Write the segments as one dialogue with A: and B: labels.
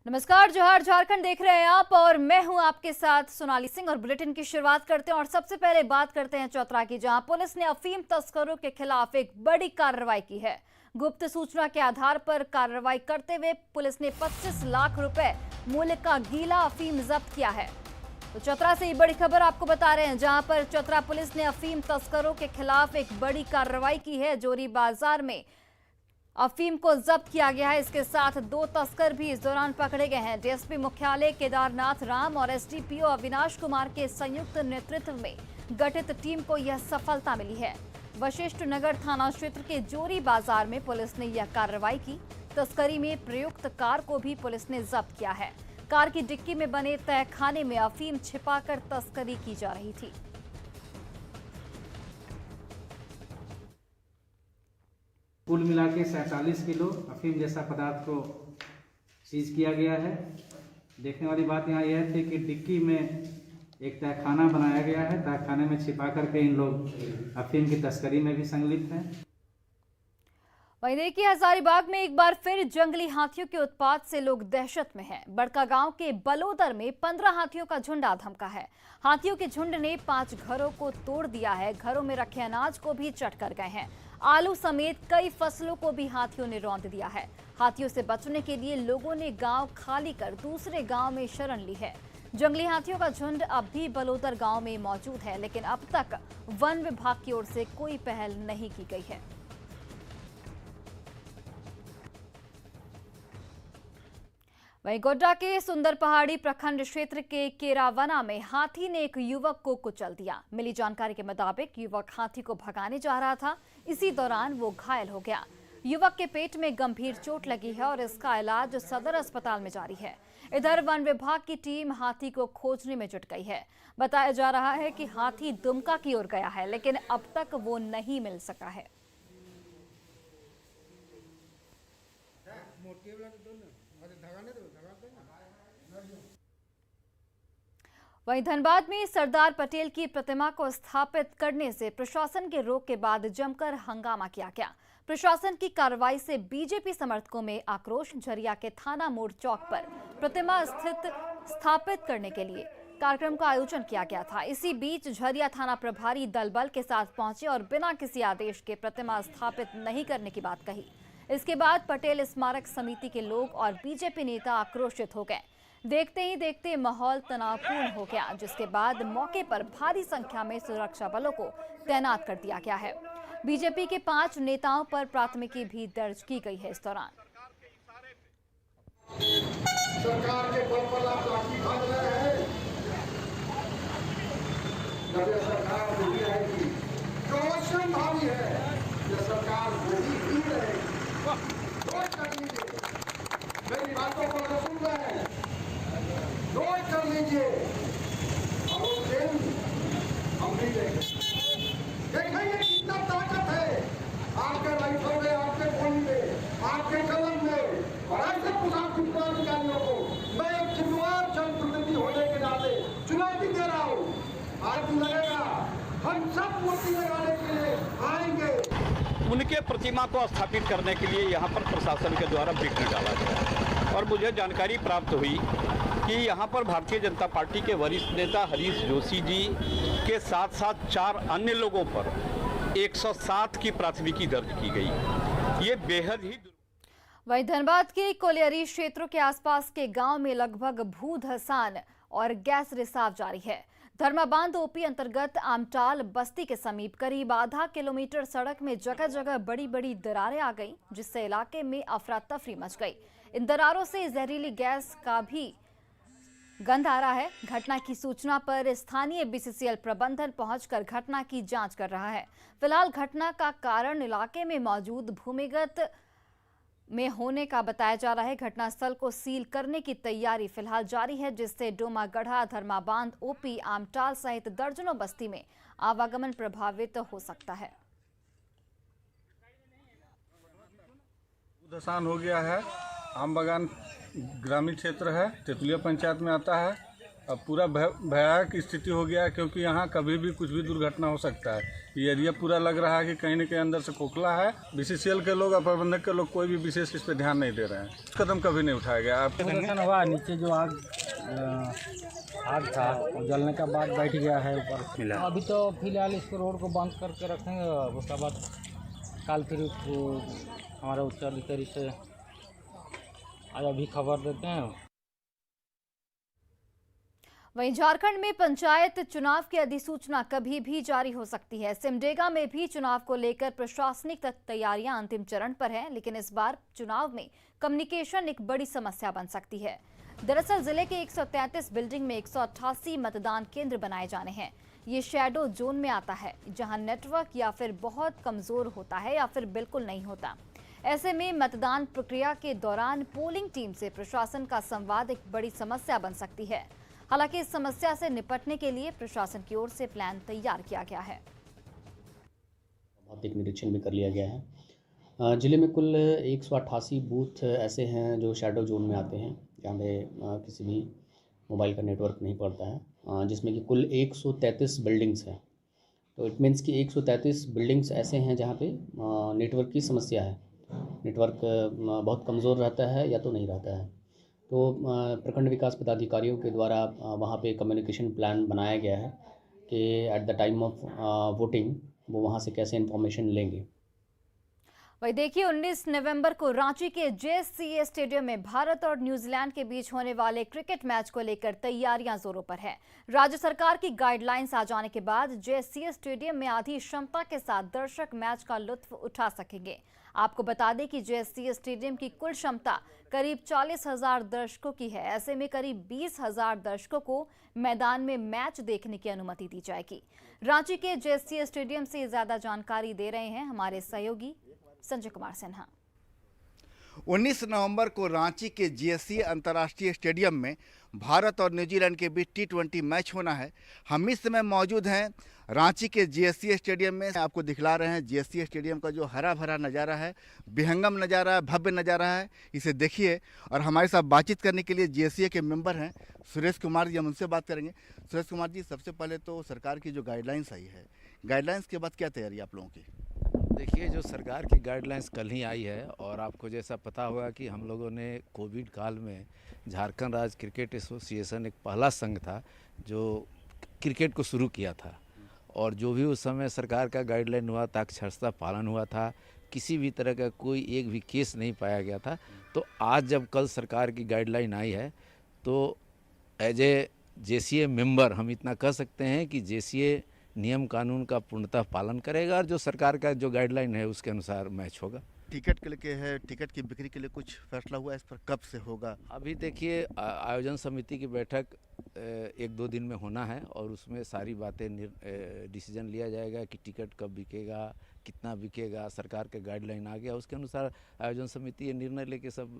A: नमस्कार, जोहार झारखंड देख रहे हैं आप और मैं हूं आपके साथ सोनाली सिंह। और बुलेटिन की शुरुआत करते हैं और सबसे पहले बात करते हैं चतरा की, जहां पुलिस ने अफीम तस्करों के खिलाफ एक बड़ी कार्रवाई की है। गुप्त सूचना के आधार पर कार्रवाई करते हुए पुलिस ने 25 लाख रुपए मूल्य का गीला अफीम जब्त किया है। तो चतरा से ये बड़ी खबर आपको बता रहे हैं, जहां पर चतरा पुलिस ने अफीम तस्करों के खिलाफ एक बड़ी कार्रवाई की है। जोरी बाजार में अफीम को जब्त किया गया है। इसके साथ 2 तस्कर भी इस दौरान पकड़े गए हैं। डीएसपी मुख्यालय केदारनाथ राम और एसडीपीओ अविनाश कुमार के संयुक्त नेतृत्व में गठित टीम को यह सफलता मिली है। वशिष्ठ नगर थाना क्षेत्र के जोरी बाजार में पुलिस ने यह कार्रवाई की। तस्करी में प्रयुक्त कार को भी पुलिस ने जब्त किया है। कार की डिक्की में बने तहखाने में अफीम छिपाकर तस्करी की जा रही थी।
B: कुल मिला के 47 किलो अफीम जैसा पदार्थ को सीज किया गया है। देखने वाली बात यहाँ यह थी कि डिक्की में एक तहखाना बनाया गया है। तहखाने में छिपा करके इन लोग अफीम की तस्करी में भी संलिप्त हैं।
A: वहीं देखिए, हजारीबाग में एक बार फिर जंगली हाथियों के उत्पात से लोग दहशत में हैं। बड़का गांव के बलोदर में 15 हाथियों का झुंड आ धमका है। हाथियों के झुंड ने 5 घरों को तोड़ दिया है। घरों में रखे अनाज को भी चट कर गए हैं। आलू समेत कई फसलों को भी हाथियों ने रौंद दिया है। हाथियों से बचने के लिए लोगों ने गांव खाली कर दूसरे गांव में शरण ली है। जंगली हाथियों का झुंड अब भी बलोदर गांव में मौजूद है, लेकिन अब तक वन विभाग की ओर से कोई पहल नहीं की गई है। वहीं गोड्डा के सुंदर पहाड़ी प्रखंड क्षेत्र के केरावना में हाथी ने एक युवक को कुचल दिया। मिली जानकारी के मुताबिक युवक हाथी को भगाने जा रहा था। इसी दौरान वो घायल हो गया। युवक के पेट में गंभीर चोट लगी है और इसका इलाज सदर अस्पताल में जारी है। इधर वन विभाग की टीम हाथी को खोजने में जुट गई है। बताया जा रहा है कि हाथी दुमका की ओर गया है, लेकिन अब तक वो नहीं मिल सका है। वहीं धनबाद में सरदार पटेल की प्रतिमा को स्थापित करने से प्रशासन के रोक के बाद जमकर हंगामा किया गया। प्रशासन की कार्रवाई से बीजेपी समर्थकों में आक्रोश। झरिया के थाना मोड़ चौक पर प्रतिमा स्थापित करने के लिए कार्यक्रम का आयोजन किया गया था। इसी बीच झरिया थाना प्रभारी दल बल के साथ पहुंचे और बिना किसी आदेश के प्रतिमा स्थापित नहीं करने की बात कही। इसके बाद पटेल स्मारक समिति के लोग और बीजेपी नेता आक्रोशित हो गए। देखते ही देखते माहौल तनावपूर्ण हो गया, जिसके बाद मौके पर भारी संख्या में सुरक्षा बलों को तैनात कर दिया गया है। बीजेपी के 5 नेताओं पर प्राथमिकी भी दर्ज की गई है। इस दौरान
C: सरकार के बल पर आप लाठी भाग रहे हैं। जब यह सरकार वही रहेगी जो अवश्य भावी है, यह सरकार वही ही रहेगी। रोज कर लीजिए, मेरी बातों को तो सुन रहे हैं, रोज कर लीजिए और उस दिन हम भी देखेंगे कितना ताकत है आपके राइफल में, आपके गोली में, आपके कलम में। और ऐसे पुलिस अधिकारियों को मैं एक जिम्मेदार जनप्रतिनिधि होने के नाते चुनौती दे रहा हूँ। आज लगेगा हम सब मूर्ति लगाने के लिए आएंगे।
D: उनके प्रतिमा को स्थापित करने के लिए यहाँ पर प्रशासन के द्वारा विघ्न डाला गया और मुझे जानकारी प्राप्त हुई कि यहाँ पर भारतीय जनता पार्टी के वरिष्ठ नेता हरीश जोशी जी के साथ साथ 4 अन्य लोगों पर 107 की प्राथमिकी दर्ज की गई। ये बेहद ही।
A: वहीं धनबाद के कोलियरी क्षेत्रों के आसपास के गांव में लगभग भू धसान और गैस रिसाव जारी है। धर्माबांध ओपी अंतर्गत आमटाल बस्ती के समीप करीब आधा किलोमीटर सड़क में जगह जगह बड़ी बड़ी दरारें आ गईं, जिससे इलाके में अफरा तफरी मच गई। इन दरारों से जहरीली गैस का भी गंध आ रहा है। घटना की सूचना पर स्थानीय बीसीसीएल प्रबंधन पहुंचकर घटना की जांच कर रहा है। फिलहाल घटना का कारण इलाके में मौजूद भूमिगत में होने का बताया जा रहा है। घटनास्थल को सील करने की तैयारी फिलहाल जारी है, जिससे डोमागढ़ा, धर्माबांध, ओपी, आमटाल सहित दर्जनों बस्ती में आवागमन प्रभावित हो सकता है।
E: नुकसान हो गया है। आम बागान ग्रामीण क्षेत्र है, तेतुलिया पंचायत में आता है। अब पूरा भयावह स्थिति हो गया है, क्योंकि यहाँ कभी भी कुछ भी दुर्घटना हो सकता है। ये एरिया पूरा लग रहा है कि कहीं न कहीं अंदर से खोखला है। बीसीसीएल के लोग और प्रबंधक के लोग कोई भी विशेष इस पर ध्यान नहीं दे रहे हैं। कदम कभी नहीं उठाया गया। आप
F: हुआ नीचे जो आग था और जलने के बाद बैठ गया है ऊपर। अभी तो फिलहाल इसको रोड को बंद करके रखेंगे, उसके बाद कल फिर हमारे उच्च अधिकारी से आज अभी खबर देते हैं।
A: वहीं झारखंड में पंचायत चुनाव की अधिसूचना कभी भी जारी हो सकती है। सिमडेगा में भी चुनाव को लेकर प्रशासनिक तैयारियां अंतिम चरण पर हैं, लेकिन इस बार चुनाव में कम्युनिकेशन एक बड़ी समस्या बन सकती है। दरअसल जिले के 133 बिल्डिंग में 188 मतदान केंद्र बनाए जाने हैं। ये शैडो जोन में आता है, जहां नेटवर्क या फिर बहुत कमजोर होता है या फिर बिल्कुल नहीं होता। ऐसे में मतदान प्रक्रिया के दौरान पोलिंग टीम से प्रशासन का संवाद एक बड़ी समस्या बन सकती है। हालांकि इस समस्या से निपटने के लिए प्रशासन की ओर से प्लान तैयार किया गया है।
G: भौतिक निरीक्षण भी कर लिया गया है। जिले में कुल 188 बूथ ऐसे हैं जो शैडो जोन में आते हैं, जहाँ पे किसी भी मोबाइल का नेटवर्क नहीं पड़ता है, जिसमें कि कुल 133 बिल्डिंग्स हैं। तो इट मीन्स कि 133 बिल्डिंग्स ऐसे हैं जहाँ पे नेटवर्क की समस्या है। नेटवर्क बहुत कमज़ोर रहता है या तो नहीं रहता है। तो प्रखंड विकास पदाधिकारियों के द्वारा वहाँ पे कम्युनिकेशन प्लान बनाया गया है कि at the time of voting वो वहाँ से कैसे इन्फॉर्मेशन लेंगे।
A: वही देखिए, 19 नवंबर को रांची के JCA स्टेडियम में भारत और न्यूजीलैंड के बीच होने वाले क्रिकेट मैच को लेकर तैयारियां जोरों पर है। राज्य सरकार की गाइडलाइंस आ जाने के बाद JCA स्टेडियम में आधी क्षमता के साथ दर्शक मैच का लुत्फ उठा सकेंगे। आपको बता दें कि JCA स्टेडियम की कुल क्षमता करीब 40,000 दर्शकों की है। ऐसे में करीब 20,000 दर्शकों को मैदान में मैच देखने की अनुमति दी जाएगी। रांची के JCA स्टेडियम से ज्यादा जानकारी दे रहे हैं हमारे सहयोगी संजय कुमार सिन्हा।
H: 19 नवंबर को रांची के JCA अंतर्राष्ट्रीय स्टेडियम में भारत और न्यूजीलैंड के बीच T20 मैच होना है। हम इस समय मौजूद हैं रांची के JCA स्टेडियम में। आपको दिखला रहे हैं JCA स्टेडियम का जो हरा भरा नज़ारा है, विहंगम नज़ारा है, भव्य नज़ारा है, इसे देखिए। और हमारे साथ बातचीत करने के लिए JCA के मेंबर हैं सुरेश कुमार जी, हम उनसे बात करेंगे। सुरेश कुमार जी, सबसे पहले तो सरकार की जो गाइडलाइंस आई है, गाइडलाइंस के बाद क्या तैयारी आप लोगों की?
I: देखिए, जो सरकार की गाइडलाइंस कल ही आई है और आपको जैसा पता होगा कि हम लोगों ने कोविड काल में झारखंड राज्य क्रिकेट एसोसिएशन एक पहला संघ था जो क्रिकेट को शुरू किया था, और जो भी उस समय सरकार का गाइडलाइन हुआ था अक्षरशः पालन हुआ था। किसी भी तरह का कोई एक भी केस नहीं पाया गया था। तो आज जब कल सरकार की गाइडलाइन आई है तो एज ए JCA मेंबर हम इतना कह सकते हैं कि JCA नियम कानून का पूर्णतः पालन करेगा और जो सरकार का जो गाइडलाइन है उसके अनुसार मैच होगा।
H: टिकट के लिए है, टिकट की बिक्री के लिए कुछ फैसला हुआ, इस पर कब से होगा?
I: अभी देखिए, आयोजन समिति की बैठक 1-2 दिन में होना है और उसमें सारी बातें डिसीजन लिया जाएगा कि टिकट कब बिकेगा, कितना बिकेगा। सरकार के गाइडलाइन आ गया, उसके अनुसार आयोजन समिति ये निर्णय लेके सब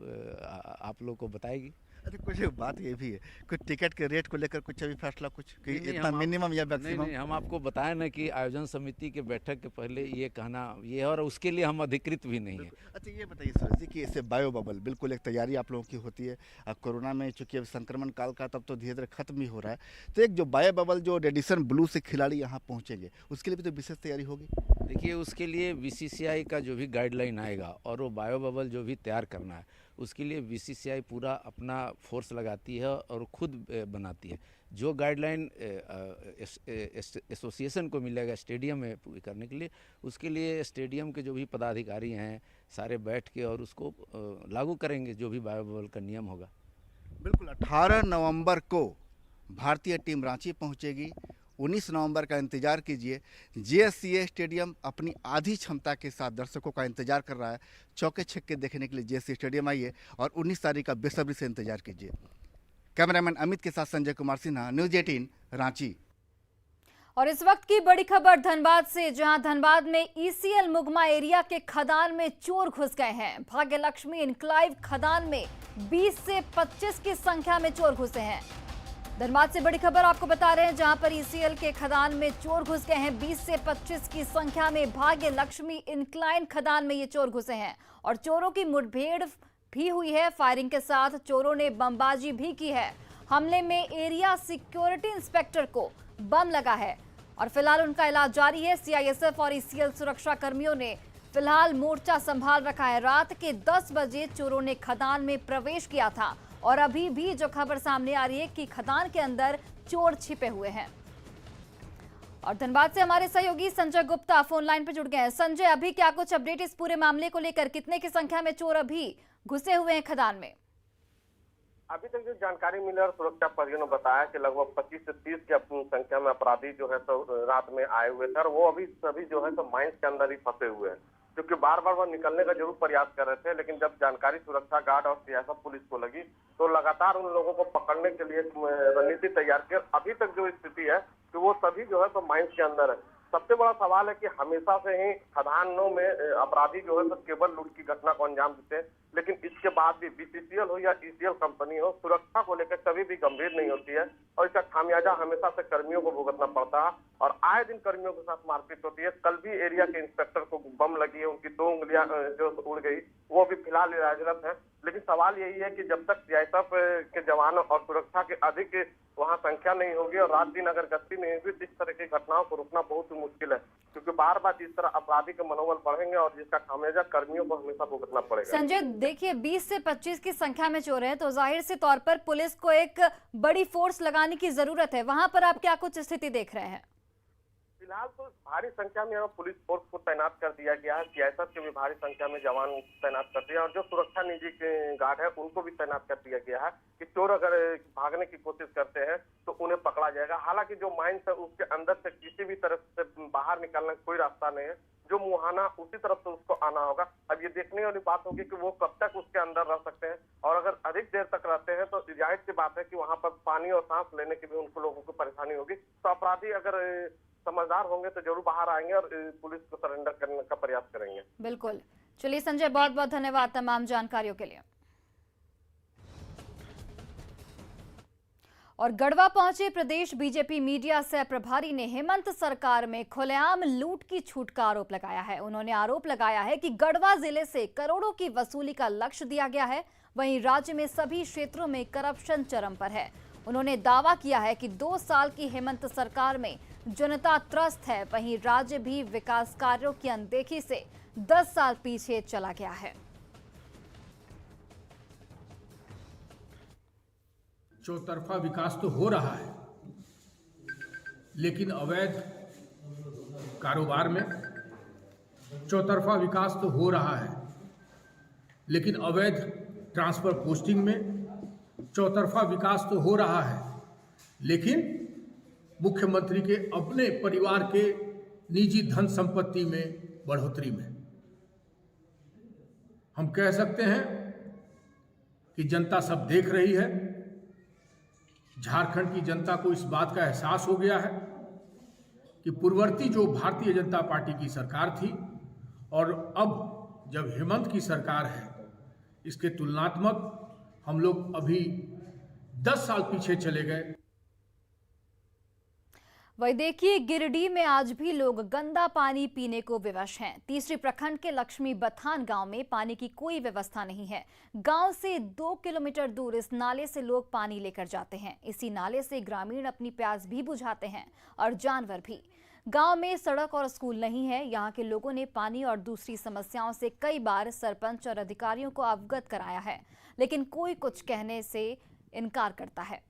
I: आप लोग को बताएगी।
H: अच्छा, कुछ बात ये भी है, कुछ टिकट के रेट को लेकर कुछ अभी फैसला कुछ कि इतना मिनिमम या मैक्सिमम?
I: नहीं, हम आपको बताएं ना कि आयोजन समिति के बैठक के पहले ये कहना ये, और उसके लिए हम अधिकृत भी नहीं है।
H: अच्छा, ये बताइए सुरेश जी कि इससे बायो बबल बिल्कुल एक तैयारी आप लोगों की होती है। अब कोरोना में चूंकि अब संक्रमण काल का तब तो धीरे धीरे खत्म ही हो रहा है, तो एक जो बायो बबल जो रेडिसन ब्लू से खिलाड़ी यहाँ पहुँचेंगे उसके लिए भी तो विशेष तैयारी होगी।
I: देखिए, उसके लिए BCCI का जो भी गाइडलाइन आएगा और वो बायो बबल जो भी तैयार करना है उसके लिए BCCI पूरा अपना फोर्स लगाती है और खुद बनाती है। जो गाइडलाइन एसोसिएशन को मिलेगा स्टेडियम में पूरी करने के लिए, उसके लिए स्टेडियम के जो भी पदाधिकारी हैं सारे बैठ के और उसको लागू करेंगे जो भी बायो बबल का नियम होगा।
H: बिल्कुल, 18 नवंबर को भारतीय टीम रांची पहुंचेगी। 19 नवंबर का इंतजार कीजिए। JCA स्टेडियम अपनी आधी क्षमता के साथ दर्शकों का इंतजार कर रहा है। चौके छक्के देखने के लिए JCA स्टेडियम आइए और 19 तारीख का बेसब्री से इंतजार कीजिए। कैमरामैन अमित के साथ संजय कुमार सिन्हा, न्यूज़ 18 रांची।
A: और इस वक्त की बड़ी खबर धनबाद से, जहां धनबाद में ECL मुगमा एरिया के खदान में चोर घुस गए हैं। भाग्य लक्ष्मी इनक्लाइव खदान में 20 से 25 की संख्या में चोर घुसे हैं। धनबाद से बड़ी खबर आपको बता रहे हैं, जहां पर ECL के खदान में चोर घुस गए हैं। 20 से 25 की संख्या में भाग्य लक्ष्मी इनक्लाइन खदान में ये चोर घुसे हैं और चोरों की मुठभेड़ भी हुई है। फायरिंग के साथ चोरों ने बमबाजी भी की है। हमले में एरिया सिक्योरिटी इंस्पेक्टर को बम लगा है और फिलहाल उनका इलाज जारी है। सीआईएसएफ और ईसीएल सुरक्षा कर्मियों ने फिलहाल मोर्चा संभाल रखा है। रात के 10 बजे चोरों ने खदान में प्रवेश किया था और अभी भी जो खबर सामने आ रही है कि खदान के अंदर चोर छिपे हुए हैं। और धनबाद से हमारे सहयोगी संजय गुप्ता फोन लाइन पर जुड़ गए हैं। संजय, अभी क्या कुछ अपडेट इस पूरे मामले को लेकर? कितने की संख्या में चोर अभी घुसे हुए हैं खदान में?
J: अभी तक जो जानकारी मिली और सुरक्षा प्रहरियों ने बताया कि लगभग 25 से 30 की संख्या में अपराधी जो है तो रात में आए हुए थे और वो अभी सभी जो है तो माइंस के अंदर ही फंसे हुए हैं, क्योंकि बार बार वो निकलने का जरूर प्रयास कर रहे थे, लेकिन जब जानकारी सुरक्षा गार्ड और सीआईएसएफ पुलिस को लगी तो लगातार उन लोगों को पकड़ने के लिए रणनीति तैयार की। अभी तक जो स्थिति है कि वो सभी जो है तो माइंस के अंदर है। सबसे बड़ा सवाल है कि हमेशा से ही खदानों में अपराधी जो है तो केवल लूट की घटना को अंजाम देते हैं, लेकिन इसके बाद भी बीसीसीएल हो या ईसीएल कंपनी हो, सुरक्षा को लेकर कभी भी गंभीर नहीं होती है और इसका खामियाजा हमेशा से कर्मियों को भुगतना पड़ता है और आए दिन कर्मियों के साथ मारपीट होती है। कल भी एरिया के इंस्पेक्टर को बम लगी है, उनकी 2 उंगलियां जो उड़ गई, वो भी फिलहाल इलाजरत है। लेकिन सवाल यही है कि जब तक सीआईएसएफ के जवानों और सुरक्षा के अधिक वहां संख्या नहीं होगी और रात दिन अगर गश्ती नहीं होगी तो इस तरह की घटनाओं को रोकना बहुत ही मुश्किल है, क्योंकि बार बार इस तरह अपराधी के मनोबल बढ़ेंगे और जिसका खामियाजा कर्मियों को हमेशा भुगतना पड़ेगा।
A: संजय, देखिए 20 से 25 की संख्या में चोर हैं तो जाहिर से तौर पर पुलिस को एक बड़ी फोर्स लगाने की जरूरत है। वहां पर आप क्या कुछ स्थिति देख रहे हैं?
J: फिलहाल तो भारी संख्या में यहाँ पुलिस फोर्स को तैनात कर दिया गया है। सीआईएसएफ के भी भारी संख्या में जवान तैनात कर दिया और जो सुरक्षा निजी के गार्ड है उनको भी तैनात कर दिया गया है कि चोर अगर भागने की कोशिश करते हैं तो उन्हें पकड़ा जाएगा। हालांकि जो माइंस है उसके अंदर से किसी भी तरफ से बाहर निकलने का कोई रास्ता नहीं है, जो मुहाना उसी तरफ से उसको आना होगा। अब ये देखने वाली बात होगी कि वो कब तक उसके अंदर रह सकते हैं और अगर अधिक देर तक रहते हैं तो जाहिर सी बात है कि वहां पर पानी और सांस लेने की भी उनको लोगों को परेशानी होगी। तो अपराधी अगर समझदार होंगे तो जरूर बाहर आएंगे और पुलिस को सरेंडर करने का प्रयास करेंगे।
A: बिल्कुल। चलिए संजय, बहुत बहुत धन्यवाद तमाम जानकारियों के लिए। और गढ़वा पहुंचे प्रदेश बीजेपी मीडिया सह प्रभारी ने हेमंत सरकार में खुलेआम लूट की छूट का आरोप लगाया है। उन्होंने आरोप लगाया है कि गढ़वा जिले से करोड़ों की वसूली का लक्ष्य दिया गया है, वहीं राज्य में सभी क्षेत्रों में करप्शन चरम पर है। उन्होंने दावा किया है कि 2 साल की हेमंत सरकार में जनता त्रस्त है, वहीं राज्य भी विकास कार्यों की अनदेखी से 10 साल पीछे चला गया है।
K: चौतरफा विकास तो हो रहा है, लेकिन अवैध कारोबार में चौतरफा विकास तो हो रहा है, लेकिन अवैध ट्रांसफर पोस्टिंग में चौतरफा विकास तो हो रहा है, लेकिन मुख्यमंत्री के अपने परिवार के निजी धन संपत्ति में बढ़ोतरी में हम कह सकते हैं कि जनता सब देख रही है। झारखंड की जनता को इस बात का एहसास हो गया है कि पूर्ववर्ती जो भारतीय जनता पार्टी की सरकार थी और अब जब हेमंत की सरकार है, इसके तुलनात्मक हम लोग अभी 10 साल पीछे चले गए।
A: वही देखिए, गिरिडीह में आज भी लोग गंदा पानी पीने को विवश हैं। तीसरी प्रखंड के लक्ष्मी बथान गांव में पानी की कोई व्यवस्था नहीं है। गांव से 2 किलोमीटर दूर इस नाले से लोग पानी लेकर जाते हैं। इसी नाले से ग्रामीण अपनी प्यास भी बुझाते हैं और जानवर भी। गांव में सड़क और स्कूल नहीं है। यहां के लोगों ने पानी और दूसरी समस्याओं से कई बार सरपंच और अधिकारियों को अवगत कराया है, लेकिन कोई कुछ कहने से इनकार करता है।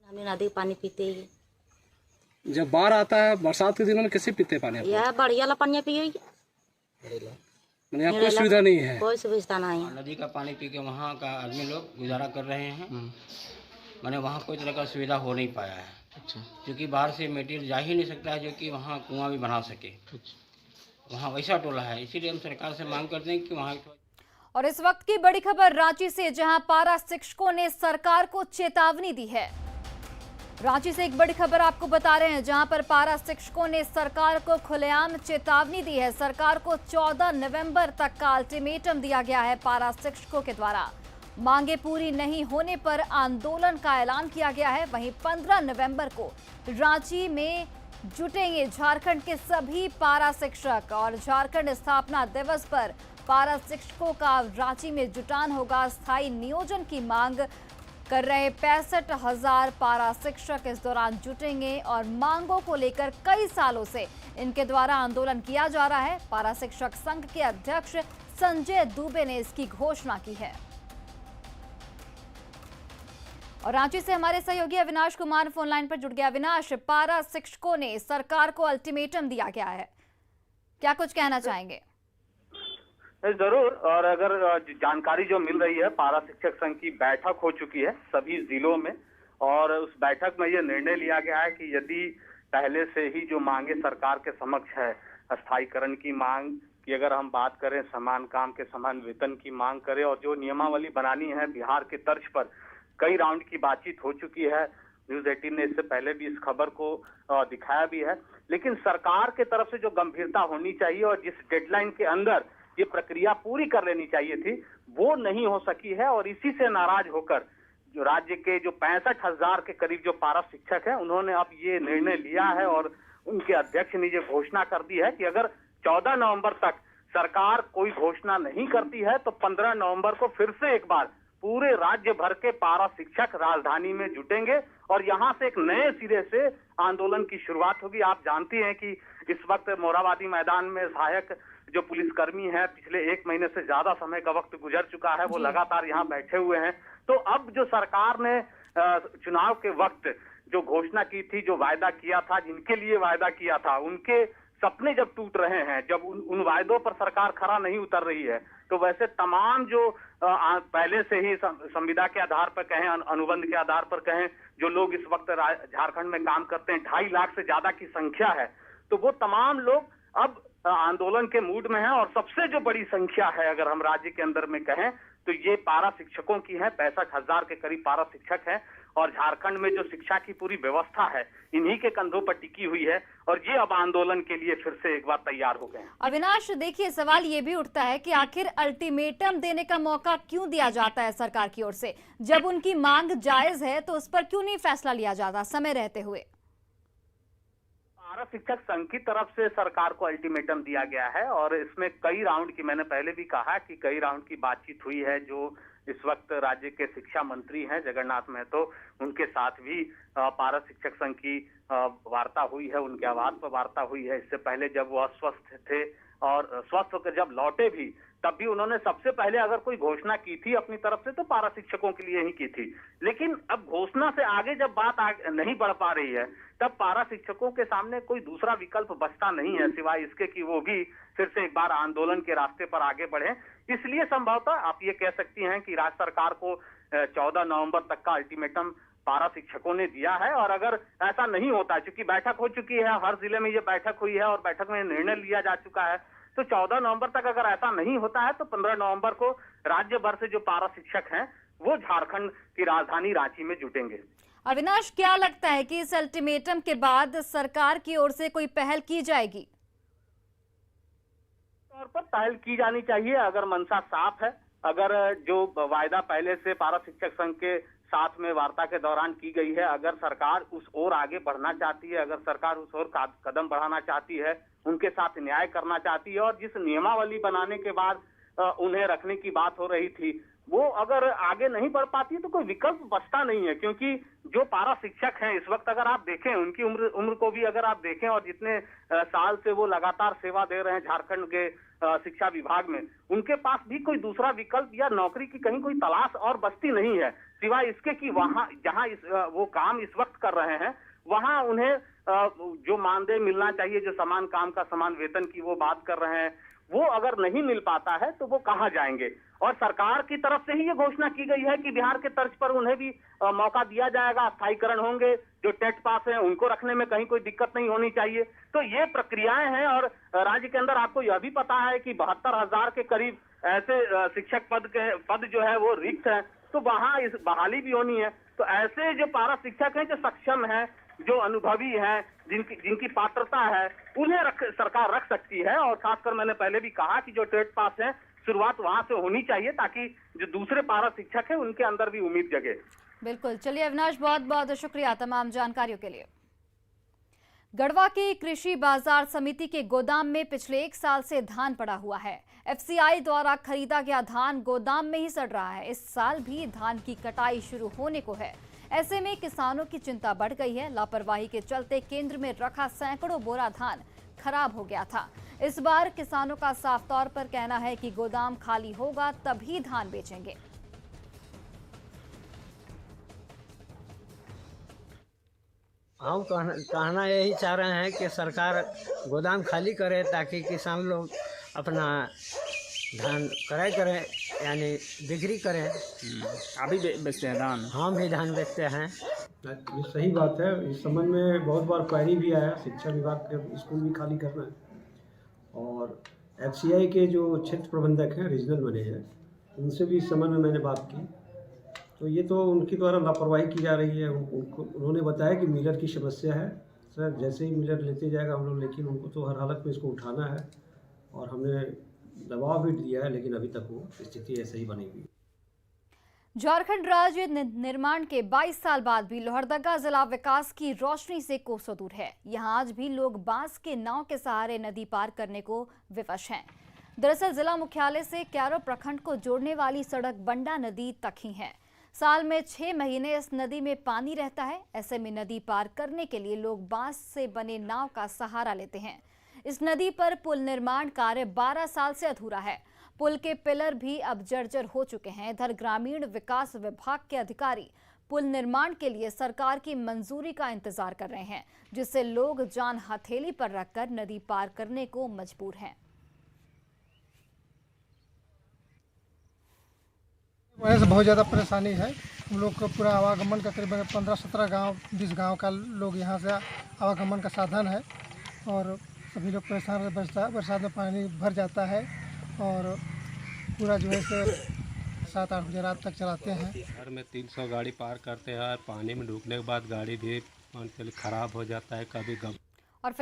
L: हमने नदी का पानी पीते ही।
M: जब बाढ़ आता है बरसात के दिनों में कैसे पीते पानी?
L: यह बढ़िया ला पानी पिए,
M: यहाँ कोई सुविधा नहीं है।
L: कोई सुविधा नहीं है।
N: नदी का पानी पी के वहाँ का आदमी लोग गुजारा कर रहे हैं। मैंने वहाँ कोई तरह का सुविधा हो नहीं पाया है। अच्छा। क्योंकि बाहर से मटेरियल जा ही नहीं सकता है जो कि वहाँ कुआं भी बना सके। अच्छा। वहाँ वैसा टोला है, इसीलिए हम सरकार से मांग करते हैं कि वहाँ।
A: और इस वक्त की बड़ी खबर रांची से, जहां पारा शिक्षकों ने सरकार को चेतावनी दी है। रांची से एक बड़ी खबर आपको बता रहे हैं, जहां पर पारा शिक्षकों ने सरकार को खुलेआम चेतावनी दी है। सरकार को 14 नवंबर तक का अल्टीमेटम दिया गया है पारा शिक्षकों के द्वारा। मांगे पूरी नहीं होने पर आंदोलन का ऐलान किया गया है। वहीं 15 नवंबर को रांची में जुटेंगे झारखंड के सभी पारा शिक्षक और झारखंड स्थापना दिवस पर पारा शिक्षकों का रांची में जुटान होगा। स्थायी नियोजन की मांग कर रहे 65,000 पारा शिक्षक इस दौरान जुटेंगे और मांगों को लेकर कई सालों से इनके द्वारा आंदोलन किया जा रहा है। पारा शिक्षक संघ के अध्यक्ष संजय दुबे ने इसकी घोषणा की है। और रांची से हमारे सहयोगी अविनाश कुमार फोन लाइन पर जुड़ गया। अविनाश, पारा शिक्षकों ने सरकार को अल्टीमेटम दिया गया है, क्या कुछ कहना चाहेंगे?
J: जरूर, और अगर जानकारी जो मिल रही है, पारा शिक्षक संघ की बैठक हो चुकी है सभी जिलों में और उस बैठक में यह निर्णय लिया गया है कि यदि पहले से ही जो मांगे सरकार के समक्ष है, स्थायीकरण की मांग की अगर हम बात करें, समान काम के समान वेतन की मांग करें और जो नियमावली बनानी है बिहार के तर्ज पर, कई राउंड की बातचीत हो चुकी है। न्यूज 18 ने इससे पहले भी इस खबर को दिखाया भी है, लेकिन सरकार के तरफ से जो गंभीरता होनी चाहिए और जिस डेडलाइन के अंदर ये प्रक्रिया पूरी कर लेनी चाहिए थी, वो नहीं हो सकी है। और इसी से नाराज होकर जो राज्य के जो 65,000 के करीब जो पारा शिक्षक हैं, उन्होंने अब ये निर्णय लिया है और उनके अध्यक्ष ने ये घोषणा कर दी है कि अगर 14 नवंबर तक सरकार कोई घोषणा नहीं करती है तो 15 नवंबर को फिर से एक बार पूरे राज्य भर के पारा शिक्षक राजधानी में जुटेंगे और यहां से एक नए सिरे से आंदोलन की शुरुआत होगी। आप जानती हैं कि इस वक्त मोराबादी मैदान में सहायक जो पुलिसकर्मी हैं, पिछले 1 महीने से ज्यादा समय का वक्त गुजर चुका है, वो लगातार यहाँ बैठे हुए हैं। तो अब जो सरकार ने चुनाव के वक्त जो घोषणा की थी, जो वायदा किया था, जिनके लिए वायदा किया था, उनके सपने जब टूट रहे हैं, जब उन वायदों पर सरकार खरा नहीं उतर रही है, तो वैसे तमाम जो पहले से ही संविदा के आधार पर कहें, अनुबंध के आधार पर कहें, जो लोग इस वक्त झारखंड में काम करते हैं, 2.5 लाख से ज्यादा की संख्या है, तो वो तमाम लोग अब आंदोलन के मूड में हैं। और सबसे जो बड़ी संख्या है अगर हम राज्य के अंदर में कहें तो ये पारा शिक्षकों की है। 65,000 के करीब पारा शिक्षक हैं और झारखंड में जो शिक्षा की पूरी व्यवस्था है इन्हीं के कंधों पर टिकी हुई है और ये अब आंदोलन के लिए फिर से एक बार तैयार हो गए हैं।
A: अविनाश, देखिए सवाल ये भी उठता है कि आखिर अल्टीमेटम देने का मौका क्यों दिया जाता है सरकार की ओर से? जब उनकी मांग जायज है तो उस पर क्यों नहीं फैसला लिया जाता समय रहते हुए?
J: पारा शिक्षक संघ की तरफ से सरकार को अल्टीमेटम दिया गया है और इसमें कई राउंड की, मैंने पहले भी कहा कि कई राउंड की बातचीत हुई है। जो इस वक्त राज्य के शिक्षा मंत्री हैं जगन्नाथ महतो, उनके साथ भी पारा शिक्षक संघ की वार्ता हुई है, उनके आवास पर वार्ता हुई है। इससे पहले जब वो अस्वस्थ थे और स्वस्थ होकर जब लौटे भी, तब भी उन्होंने सबसे पहले अगर कोई घोषणा की थी अपनी तरफ से तो पारा शिक्षकों के लिए ही की थी। लेकिन अब घोषणा से आगे जब बात नहीं बढ़ पा रही है, तब पारा शिक्षकों के सामने कोई दूसरा विकल्प बचता नहीं है सिवाय इसके कि वो भी फिर से एक बार आंदोलन के रास्ते पर आगे बढ़े। इसलिए संभवतः आप ये कह सकती हैं कि राज्य सरकार को 14 नवंबर तक का अल्टीमेटम पारा शिक्षकों ने दिया है। और अगर ऐसा नहीं होता, क्योंकि बैठक हो चुकी है, हर जिले में ये बैठक हुई है और बैठक में निर्णय लिया जा चुका है, तो 14 नवंबर तक अगर ऐसा नहीं होता है तो 15 नवंबर को राज्य भर से जो पारा शिक्षक हैं वो झारखंड की राजधानी रांची में जुटेंगे।
A: अविनाश, क्या लगता है कि इस अल्टीमेटम के बाद सरकार की ओर से कोई पहल की जाएगी?
J: तौर पर पहल की जानी चाहिए अगर मनसा साफ है, अगर जो वायदा पहले से पारा शिक्षक संघ के साथ में वार्ता के दौरान की गई है, अगर सरकार उस ओर आगे बढ़ना चाहती है, अगर सरकार उस ओर कदम बढ़ाना चाहती है, उनके साथ न्याय करना चाहती है और जिस नियमावली बनाने के बाद उन्हें रखने की बात हो रही थी वो अगर आगे नहीं बढ़ पाती तो कोई विकल्प बचता नहीं है। क्योंकि जो पारा शिक्षक हैं इस वक्त अगर आप देखें, उनकी उम्र को भी अगर आप देखें और जितने साल से वो लगातार सेवा दे रहे हैं झारखंड के शिक्षा विभाग में, उनके पास भी कोई दूसरा विकल्प या नौकरी की कहीं कोई तलाश और बचती नहीं है सिवाय इसके कि वहां जहां वो काम इस वक्त कर रहे हैं वहां उन्हें जो मानदेय मिलना चाहिए, जो समान काम का समान वेतन की वो बात कर रहे हैं, वो अगर नहीं मिल पाता है तो वो कहां जाएंगे। और सरकार की तरफ से ही ये घोषणा की गई है कि बिहार के तर्ज पर उन्हें भी मौका दिया जाएगा, स्थायीकरण होंगे, जो टेट पास है उनको रखने में कहीं कोई दिक्कत नहीं होनी चाहिए। तो ये प्रक्रियाएं हैं और राज्य के अंदर आपको यह भी पता है कि 72,000 के करीब ऐसे शिक्षक पद जो है वो रिक्त है, तो वहां इस बहाली भी होनी है। तो ऐसे जो पारा शिक्षक हैं जो सक्षम है, जो अनुभवी हैं, जिनकी पात्रता है, उन्हें सरकार रख सकती है। और खासकर मैंने पहले भी कहा कि जो टेट पास है शुरुआत वहां से होनी चाहिए ताकि जो दूसरे पारा शिक्षक है उनके अंदर भी उम्मीद जगे।
A: बिल्कुल, चलिए अविनाश, बहुत बहुत शुक्रिया तमाम जानकारियों के लिए। गढ़वा के कृषि बाजार समिति के गोदाम में पिछले 1 साल से धान पड़ा हुआ है। एफसीआई द्वारा खरीदा गया धान गोदाम में ही सड़ रहा है। इस साल भी धान की कटाई शुरू होने को है। ऐसे में किसानों की चिंता बढ़ गई है। लापरवाही के चलते केंद्र में रखा सैकड़ों बोरा धान खराब हो गया था। इस बार किसानों का साफ तौर पर कहना है कि गोदाम खाली होगा तभी धान बेचेंगे।
F: हम कहना यही चाह रहे हैं कि सरकार गोदाम खाली करे ताकि किसान लोग अपना धान क्रय करें, यानी बिक्री करें।
M: अभी बेचते हैं धान?
F: हम भी धान बेचते हैं।
O: ये सही बात है। इस संबंध में बहुत बार क्वेरी भी आया, शिक्षा विभाग के स्कूल भी खाली करना है, और एफसीआई के जो क्षेत्र प्रबंधक हैं, रीजनल मैनेजर, उनसे भी इस संबंध में मैंने बात की। तो ये तो उनके द्वारा लापरवाही की जा रही है। उन्होंने बताया कि मिलर की समस्या है। सर, जैसे ही मिलर लेते जाएगा हम लोग, लेकिन उनको तो हर हालत में इसको उठाना है, और हमने दबाव भी दिया है, लेकिन अभी तक वो स्थिति ऐसे ही बनी हुई।
A: झारखंड राज्य निर्माण के 22 साल बाद भी लोहरदगा जिला विकास की रोशनी से कोसों दूर है। यहाँ आज भी लोग बांस के नाव के सहारे नदी पार करने को विवश हैं। दरअसल जिला मुख्यालय से कैरो प्रखंड को जोड़ने वाली सड़क बंडा नदी तक ही है। साल में 6 महीने इस नदी में पानी रहता है। ऐसे में नदी पार करने के लिए लोग बांस से बने नाव का सहारा लेते हैं। इस नदी पर पुल निर्माण कार्य 12 साल से अधूरा है। पुल के पिलर भी अब जर्जर हो चुके हैं। इधर ग्रामीण विकास विभाग के अधिकारी पुल निर्माण के लिए सरकार की मंजूरी का इंतजार कर रहे हैं, जिससे लोग जान हथेली पर रखकर नदी पार करने को मजबूर हैं।
P: वजह से बहुत ज़्यादा परेशानी है। हम लोग को पूरा आवागमन का करीब 15-17 गांव 20 गांव का लोग यहाँ से आवागमन का साधन है, और सभी लोग परेशान है। बरसात में पानी भर जाता है, और पूरा जो है से 7-8 बजे रात तक चलाते हैं।
Q: घर में 300 गाड़ी पार करते हैं, पानी में डूबने के बाद गाड़ी भी खराब हो जाता है कभी।
A: और